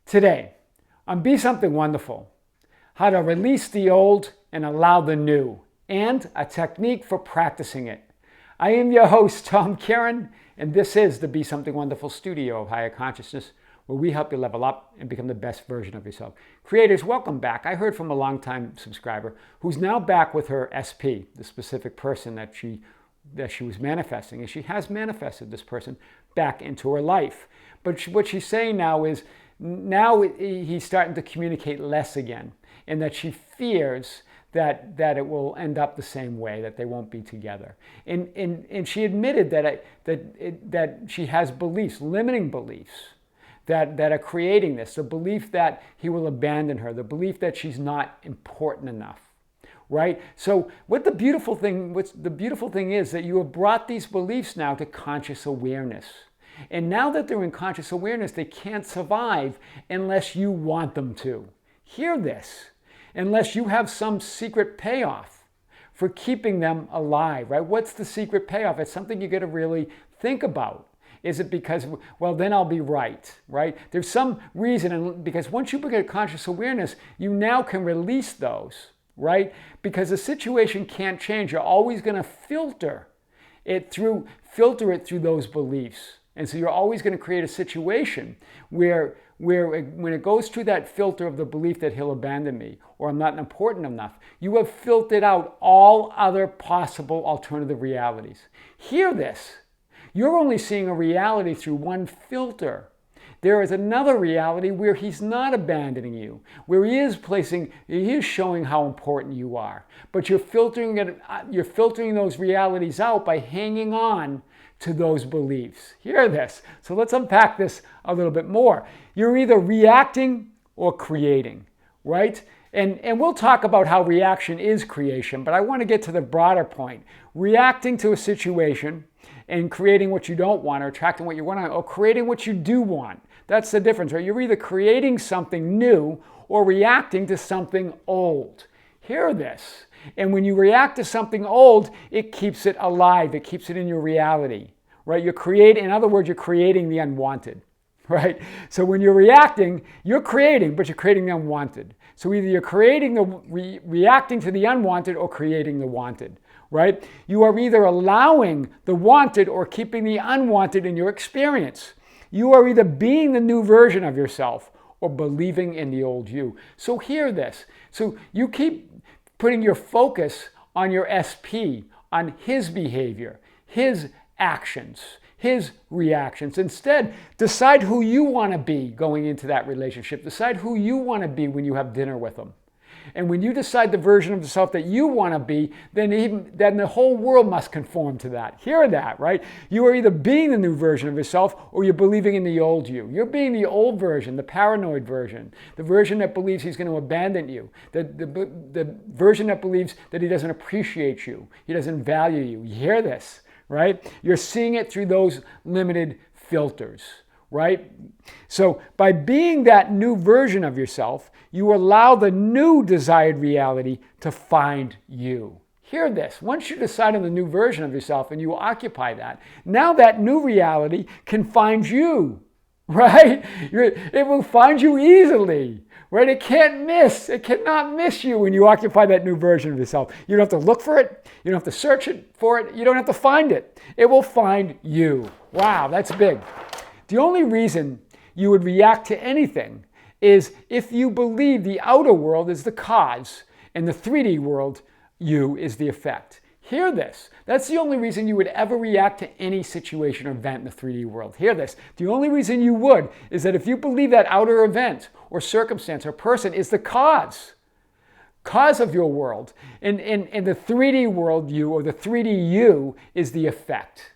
Today, on Be Something Wonderful, how to release the old and allow the new, and a technique for practicing it. I am your host, Tom Kieran, and this is the Be Something Wonderful studio of higher consciousness, where we help you level up and become the best version of yourself. Creators, welcome back. I heard from a longtime subscriber who's now back with her SP, the specific person that she was manifesting, and she has manifested this person back into her life. But what she's saying now is, now he's starting to communicate less again, and that she fears that it will end up the same way, that they won't be together. And she admitted that she has beliefs, limiting beliefs, that are creating this, the belief that he will abandon her, the belief that she's not important enough. Right? So what's the beautiful thing is that you have brought these beliefs now to conscious awareness. And now that they're in conscious awareness, they can't survive unless you want them to. Hear this. Unless you have some secret payoff for keeping them alive, right? What's the secret payoff? It's something you got to really think about. Is it because, well, then I'll be right? There's some reason, and because once you begin conscious awareness, you now can release those, right? Because the situation can't change. You're always going to filter it through those beliefs. And so you're always going to create a situation where when it goes through that filter of the belief that he'll abandon me or I'm not important enough, you have filtered out all other possible alternative realities. Hear this. You're only seeing a reality through one filter. There is another reality where he's not abandoning you, where he is showing how important you are. But you're filtering those realities out by hanging on to those beliefs. Hear this. So let's unpack this a little bit more. You're either reacting or creating, right? And we'll talk about how reaction is creation, but I want to get to the broader point. Reacting to a situation and creating what you don't want, or attracting what you want, or creating what you do want. That's the difference, right? You're either creating something new or reacting to something old. Hear this. And when you react to something old, it keeps it alive. It keeps it in your reality, right? In other words, you're creating the unwanted, right? So when you're reacting, you're creating, but you're creating the unwanted. So either you're creating reacting to the unwanted or creating the wanted, right? You are either allowing the wanted or keeping the unwanted in your experience. You are either being the new version of yourself or believing in the old you. So hear this. So you keep putting your focus on your SP, on his behavior, his actions, his reactions. Instead, decide who you want to be going into that relationship. Decide who you want to be when you have dinner with him. And when you decide the version of yourself that you want to be, then the whole world must conform to that. Hear that, right? You are either being the new version of yourself or you're believing in the old you. You're being the old version, the paranoid version, the version that believes he's going to abandon you, the version that believes that he doesn't appreciate you, he doesn't value you. You hear this, right? You're seeing it through those limited filters, right? So by being that new version of yourself, you allow the new desired reality to find you. Hear this. Once you decide on the new version of yourself and you occupy that, now that new reality can find you, right? It will find you easily, right? It can't miss. It cannot miss you when you occupy that new version of yourself. You don't have to look for it. You don't have to search for it. You don't have to find it. It will find you. Wow, that's big. The only reason you would react to anything is if you believe the outer world is the cause and the 3D world, you, is the effect. Hear this. That's the only reason you would ever react to any situation or event in the 3D world. Hear this. The only reason you would is that if you believe that outer event or circumstance or person is the cause of your world, and the 3D world you or the 3D you is the effect.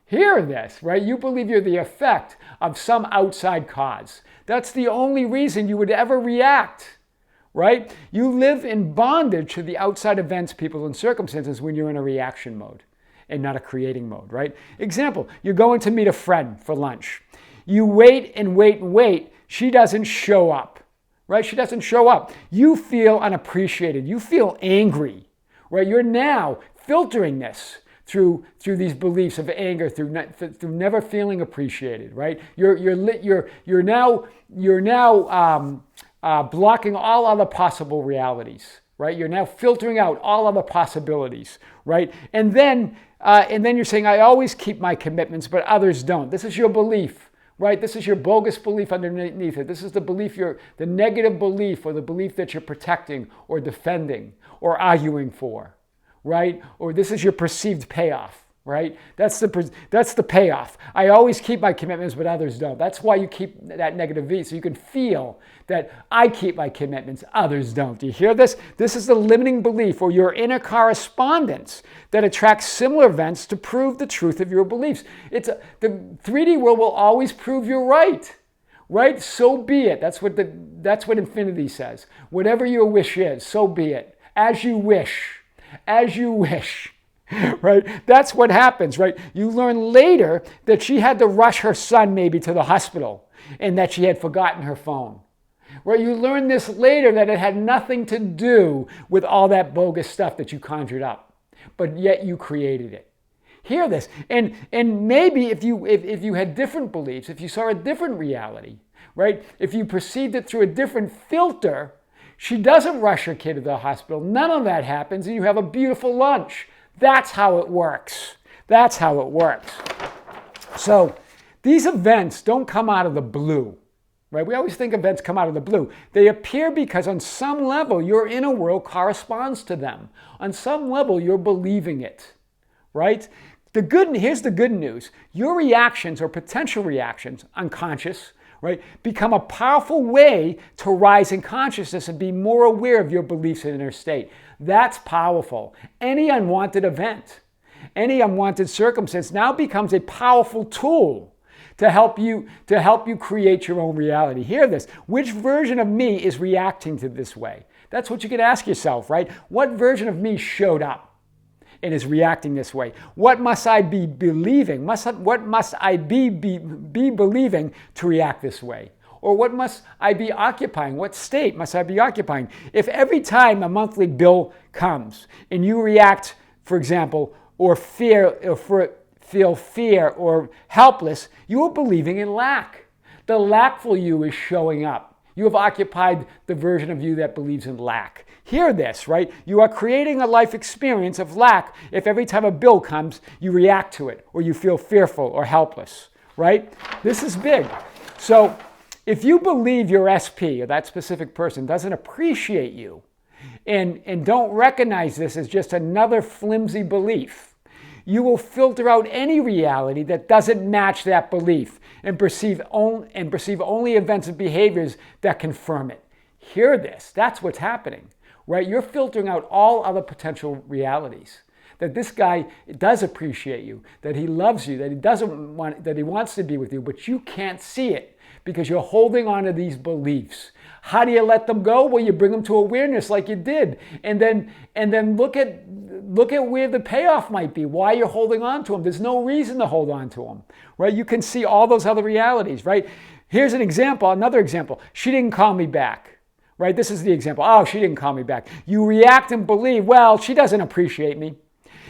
Hear this, right? You believe you're the effect of some outside cause. That's the only reason you would ever react, right? You live in bondage to the outside events, people, and circumstances when you're in a reaction mode and not a creating mode, right? Example, you're going to meet a friend for lunch. You wait and wait and wait. She doesn't show up, right? She doesn't show up. You feel unappreciated. You feel angry, right? You're now filtering this through these beliefs of anger, through never feeling appreciated, right? You're now blocking all other possible realities, right? You're now filtering out all other possibilities, right? And then you're saying, I always keep my commitments, but others don't. This is your belief, right? This is your bogus belief underneath it. This is the belief, the negative belief, or the belief that you're protecting or defending or arguing for, right? Or this is your perceived payoff, right? That's the payoff. I always keep my commitments, but others don't. That's why you keep that negative V, so you can feel that I keep my commitments, others don't. Do you hear this? This is the limiting belief, or your inner correspondence, that attracts similar events to prove the truth of your beliefs. The 3D world will always prove you're right. Right? So be it. That's what infinity says. Whatever your wish is, so be it. As you wish. As you wish. Right? That's what happens, right? You learn later that she had to rush her son maybe to the hospital and that she had forgotten her phone. Right? You learn this later, that it had nothing to do with all that bogus stuff that you conjured up, but yet you created it. Hear this. And maybe if you had different beliefs, if you saw a different reality, right? If you perceived it through a different filter, she doesn't rush her kid to the hospital. None of that happens, and you have a beautiful lunch. That's how it works. That's how it works. So these events don't come out of the blue, right? We always think events come out of the blue. They appear because on some level your inner world corresponds to them. On some level you're believing it, right? Here's the good news. Your reactions or potential reactions, unconscious, right, become a powerful way to rise in consciousness and be more aware of your beliefs and inner state. That's powerful. Any unwanted event, any unwanted circumstance now becomes a powerful tool to help you create your own reality. Hear this. Which version of me is reacting to this way? That's what you can ask yourself, right? What version of me showed up and is reacting this way? What must I be believing? What must I be believing to react this way? Or what must I be occupying? What state must I be occupying? If every time a monthly bill comes and you react, for example, or feel fear or helpless, you are believing in lack. The lackful you is showing up. You have occupied the version of you that believes in lack. Hear this, right? You are creating a life experience of lack if every time a bill comes, you react to it or you feel fearful or helpless, right? This is big. So if you believe your SP, or that specific person, doesn't appreciate you and don't recognize this as just another flimsy belief, you will filter out any reality that doesn't match that belief and perceive only events and behaviors that confirm it. Hear this. That's what's happening, right? You're filtering out all other potential realities. That this guy does appreciate you, that he loves you, that he wants to be with you, but you can't see it because you're holding on to these beliefs. How do you let them go? Well, you bring them to awareness like you did, and then look at where the payoff might be, why you're holding on to them. There's no reason to hold on to them, right? You can see all those other realities, right? Here's an example, another example. She didn't call me back, right? This is the example. Oh, she didn't call me back. You react and believe, well, she doesn't appreciate me.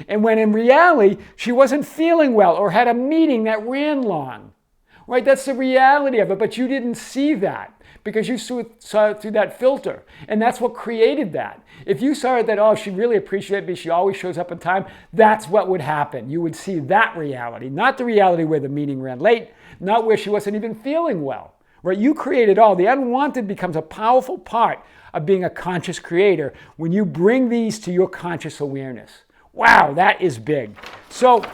And when in reality, she wasn't feeling well or had a meeting that ran long, right? That's the reality of it, but you didn't see that because you saw it through that filter. And that's what created that. If you saw it that, oh, she really appreciated me, she always shows up on time, that's what would happen. You would see that reality, not the reality where the meeting ran late, not where she wasn't even feeling well, right? You created all. The unwanted becomes a powerful part of being a conscious creator when you bring these to your conscious awareness. Wow, that is big. So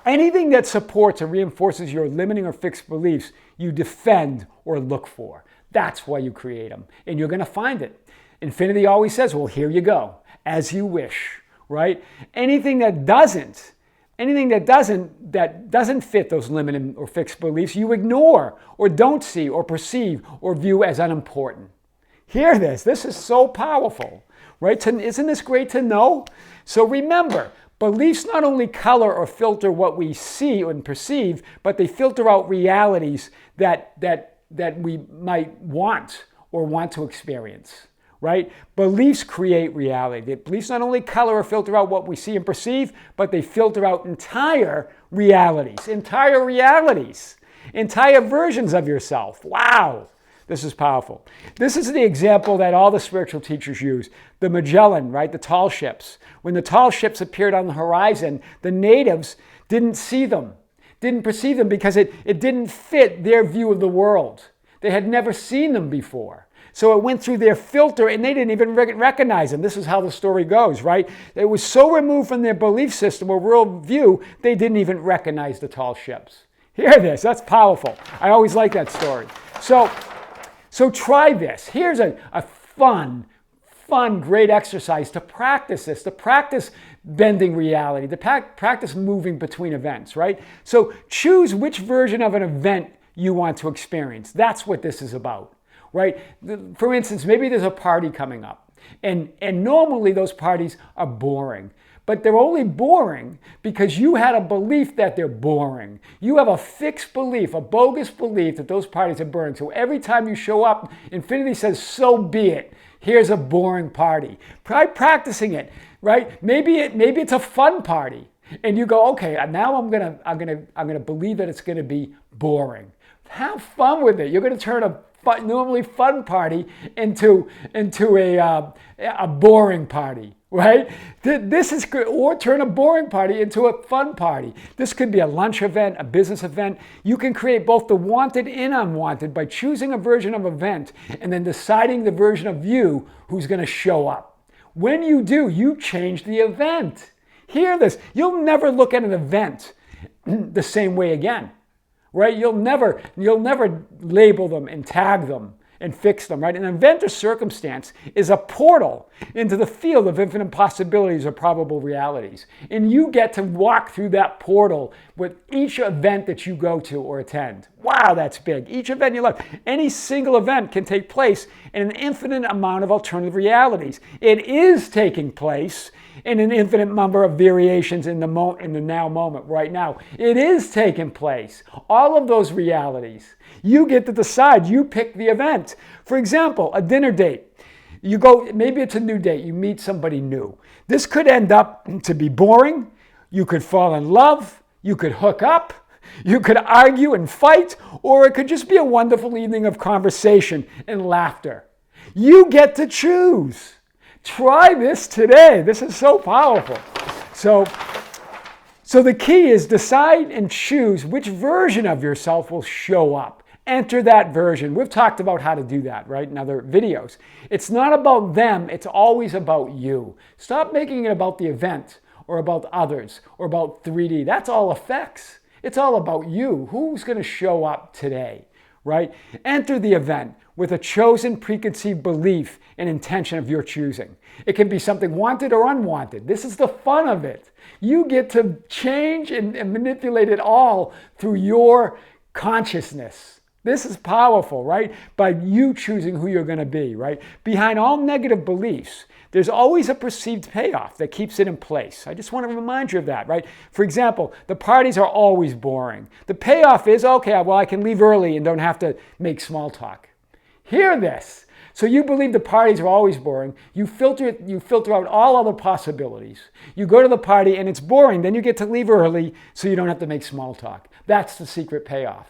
anything that supports or reinforces your limiting or fixed beliefs, you defend or look for. That's why you create them. And you're going to find it. Infinity always says, well, here you go, as you wish, right? Anything that doesn't fit those limiting or fixed beliefs, you ignore or don't see or perceive or view as unimportant. Hear this. This is so powerful. Right? Isn't this great to know? So remember, beliefs not only color or filter what we see and perceive, but they filter out realities that we might want or want to experience. right? Beliefs create reality. The beliefs not only color or filter out what we see and perceive, but they filter out entire realities, entire versions of yourself. Wow. This is powerful. This is the example that all the spiritual teachers use. The Magellan, right? The tall ships. When the tall ships appeared on the horizon, the natives didn't see them, didn't perceive them because it didn't fit their view of the world. They had never seen them before. So it went through their filter and they didn't even recognize them. This is how the story goes, right? It was so removed from their belief system or world view, they didn't even recognize the tall ships. Hear this, that's powerful. I always like that story. So try this. Here's a fun, great exercise to practice this, to practice bending reality, to practice moving between events, right? So choose which version of an event you want to experience. That's what this is about, right? For instance, maybe there's a party coming up, and normally those parties are boring. But they're only boring because you had a belief that they're boring. You have a fixed belief, a bogus belief that those parties are boring. So every time you show up, infinity says, so be it. Here's a boring party. Try practicing it, right? Maybe it's a fun party. And you go, okay, now I'm gonna believe that it's gonna be boring. Have fun with it. You're gonna turn a normally fun party into a boring party, right? This is good. Or turn a boring party into a fun party. This could be a lunch event, a business event. You can create both the wanted and unwanted by choosing a version of event and then deciding the version of you who's going to show up. When you do, you change the event. Hear this. You'll never look at an event the same way again. Right? You'll never label them and tag them and fix them, right? An event or circumstance is a portal into the field of infinite possibilities or probable realities. And you get to walk through that portal with each event that you go to or attend. Wow, that's big. Each event you love. Any single event can take place in an infinite amount of alternative realities. It is taking place in an infinite number of variations in the now moment, right now. It is taking place. All of those realities. You get to decide. You pick the event. For example, a dinner date. You go, maybe it's a new date. You meet somebody new. This could end up to be boring. You could fall in love. You could hook up. You could argue and fight. Or it could just be a wonderful evening of conversation and laughter. You get to choose. Try this today. This is so powerful. So the key is decide and choose which version of yourself will show up. Enter that version. We've talked about how to do that, right, in other videos. It's not about them. It's always about you. Stop making it about the event or about others or about 3D. That's all effects. It's all about you. Who's going to show up today, right? Enter the event with a chosen preconceived belief and intention of your choosing. It can be something wanted or unwanted. This is the fun of it. You get to change and manipulate it all through your consciousness. This is powerful, right? By you choosing who you're going to be, right? Behind all negative beliefs, there's always a perceived payoff that keeps it in place. I just want to remind you of that, right? For example, the parties are always boring. The payoff is, okay, well, I can leave early and don't have to make small talk. Hear this. So you believe the parties are always boring. You filter out all other possibilities. You go to the party and it's boring. Then you get to leave early so you don't have to make small talk. That's the secret payoff.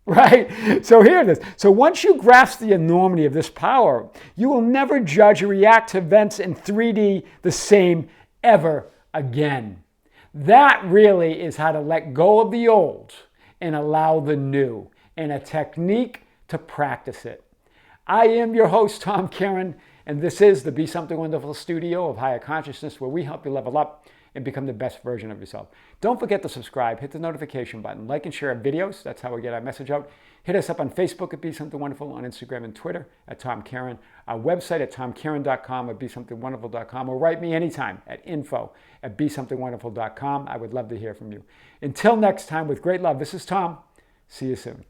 Right? So hear this. So once you grasp the enormity of this power, you will never judge or react to events in 3D the same ever again. That really is how to let go of the old and allow the new, and a technique to practice it. I am your host, Tom Karen, and this is the Be Something Wonderful studio of higher consciousness, where we help you level up and become the best version of yourself. Don't forget to subscribe, hit the notification button, like and share our videos. That's how we get our message out. Hit us up on Facebook at Be Something Wonderful, on Instagram and Twitter at Tom Karen, our website at tomkaren.com or besomethingwonderful.com, or write me anytime at info@besomethingwonderful.com. I would love to hear from you. Until next time, with great love, this is Tom. See you soon.